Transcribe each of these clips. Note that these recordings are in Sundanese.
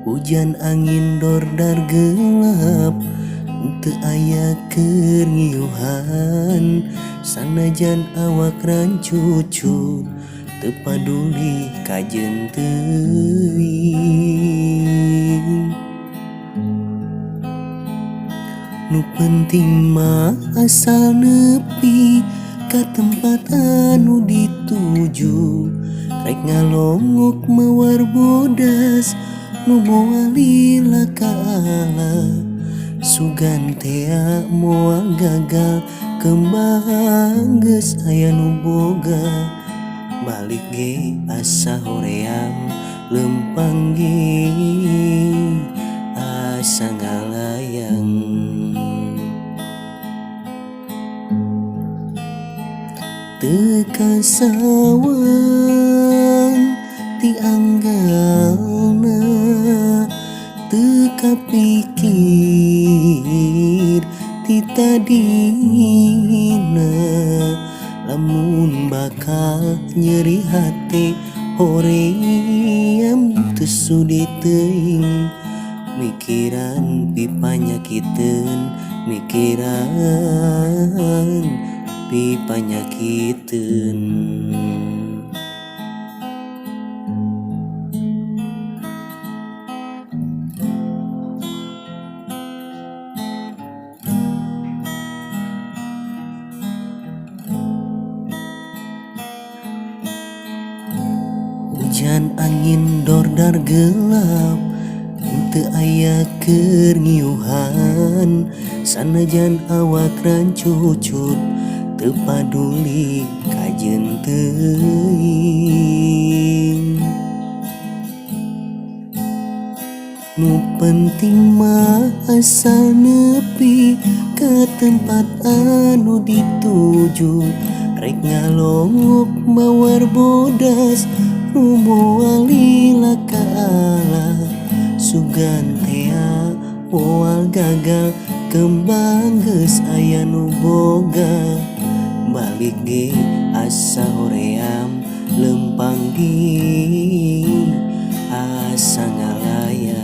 Hujan angin dordar gelap, teu aya keriuhan. Sanajan awak rancucu, teu paduli kajeun teuing. Nu penting mah asal nepi ka tempat anu dituju. Rek ngalongok mawar bodas, nu moal lila ka Allah. Sugan tea moal gagal, kembang geus aya nu boga. Balik ge asa hoream, lempang ge asa ngalayang. Teu kasawang ti anggalna, teu kapikir ti tadina. Lamun bakal nyeri hati, hoream teu sudi teuing. Mikiran pipanyakiteun, mikiran pipanyakiteun. Hujan angin dordar gelap, teu aya keur ngiuhan. Sanajan awak rancucut, teu paduli kajeun teuing. Nu penting mah asal nepi ka tempat anu dituju. Rek ngalongok mawar bodas, nu moal lila ka Allah. Sugan tea moal gagal, kembang geus aya nu boga. Balik ge asa hoream, lempang ge asa ngalayang.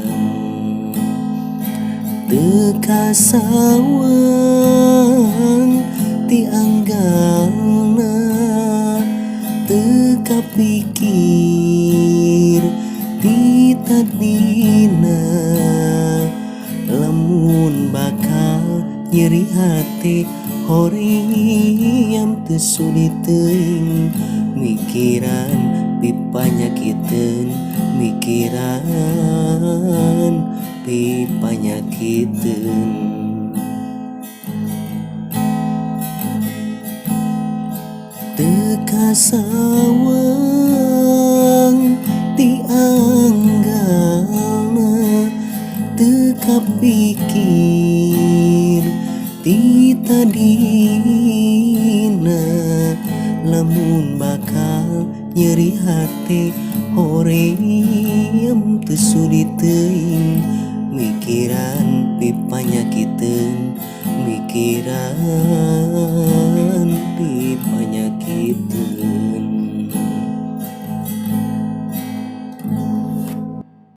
Teu kasawang ti anggalna, teu kapikir ti tadina. Lamun bakal nyeri hati, hoream teu sudi teuing. Mikiran pipanyakiteun, mikiran pipanyakiteun. Teu kasawang ti anggalna, teu kapikir ti tadina. Lamun bakal nyeri hati, hoream teu sudi teuing. Mikiran pipanyakiteun, mikiran